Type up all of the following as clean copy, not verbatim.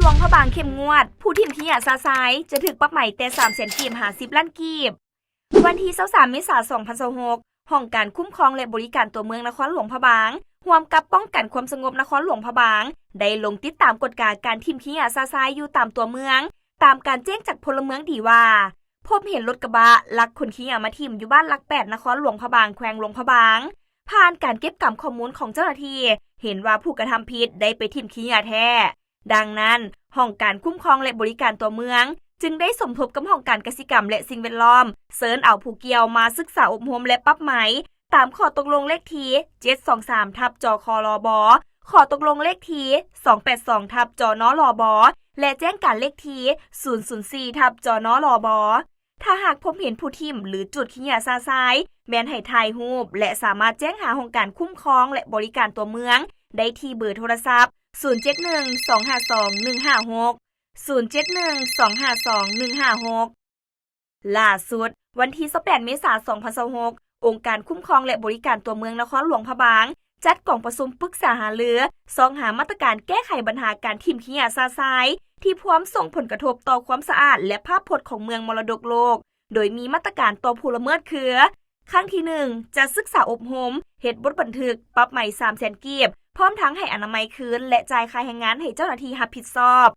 ลวงพระบางเข้มงวดผู้ทิ่มขี้ยาซาไซจะถึกปรับใหม่แต่300,000 กีบ50 ล้านกีบวันที่23 เมษายน 2026ห้องการคุ้มครองและบริการตัวเมืองนครหลวงพระบางร่วมกับป้องกันความสงบนครหลวงพระบางได้ลงติดตามกฎการทิ่มขี้ยาซาไซอยู่ตามตัวเมืองตามการแจ้งจากพลเมืองดีว่าพบเห็นรถกระบะลักขนขี้ยามาทิ่มอยู่บ้านลัก8นครหลวงพระบางแขวงหลวงพระบางผ่านการเก็บกำข้อมูลของเจ้าหน้าที่เห็นว่าผู้กระทำผิดได้ไปทิ่มขี้ยาแท้ดังนั้นห้องการคุ้มครองและบริการตัวเมืองจึงได้สมทบกับห้องการกสิกรรมและสิ่งแวดล้อมเชิญเอาผู้เกี่ยวมาศึกษาอบรมและปรับใหม่ตามข้อตกลงเลขที่723/จคลบข้อตกลงเลขที่282/จนลบและแจ้งการเลขที่004/จนลบถ้าหากพบเห็นผู้ทิ่มหรือจุดขี้ยาซาไซแม้นให้ถ่ายรูปและสามารถแจ้งหาห้องการคุ้มครองและบริการตัวเมืองได้ที่เบอร์โทรศัพท์071-252-156 071-252-156 ล่าสุดวันที่28 เมษายน 2026องค์การคุ้มครองและบริการตัวเมืองนครหลวงพระบางจัดกล่องประชุมปรึกษาหารือหามาตรการแก้ไขปัญหาการทิ่มขี้ยาซาไซที่พร้อมส่งผลกระทบต่อความสะอาดและภาพพจน์ของเมืองมรดกโลกโดยมีมาตรการต่อผู้ละเมิดคือครั้งที่1จะศึกษาอบรมเฮ็ดบทบันทึกปรับใหม่300,000 กีบพร้อมทั้งให้อนามัยคืนและจ่ายค่าแรงงานให้เจ้าหน้าที่รับผิดชอบ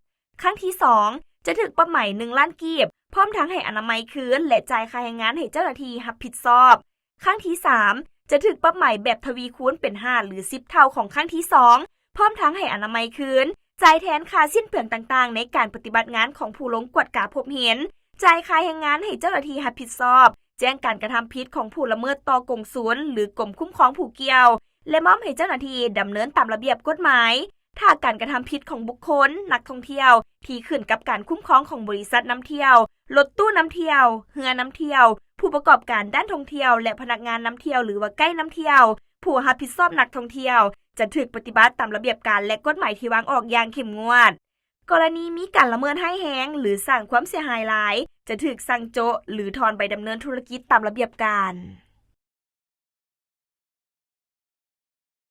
ครั้งที่2จะถึกปรับใหม่1 ล้านกีบพร้อมทั้งให้อนามัยคืนและจ่ายค่าแรงงานให้เจ้าหน้าที่รับผิดชอบครั้งที่3จะถึกปรับใหม่แบบทวีคูณเป็น5หรือ10เท่าของครั้งที่2พร้อมทั้งให้อนามัยคืนจ่ายแทนค่าสิ้นเปลืองต่างๆในการปฏิบัติงานของผู้ลงกวดกาพบเห็นจ่ายค่าแรงงานให้เจ้าหน้าที่รับผิดชอบแจ้งการกระทำผิดของผู้ละเมิดต่อกงสุลหรือกรมคุ้มครองผู้เกี่ยวและมอบให้เจ้าหน้าที่ดำเนินตามระเบียบกฎหมายถ้าการกระทำผิดของบุคคลนักท่องเที่ยวที่ขึ้นกับการคุ้มครองของบริษัทนำเที่ยวรถตู้นำเที่ยวเรือนำเที่ยวผู้ประกอบการด้านท่องเที่ยวและพนักงานนำเที่ยวหรือว่าไกด์นำเที่ยวผู้รับผิดชอบนักท่องเที่ยวจะถูกปฏิบัติตามระเบียบการและกฎหมายที่วางออกอย่างเข้มงวดกรณีมีการละเมิดให้แฮงหรือสร้างความเสียหายหลายจะถูกสั่งโจะหรือถอนใบดำเนินธุรกิจตามระเบียบการ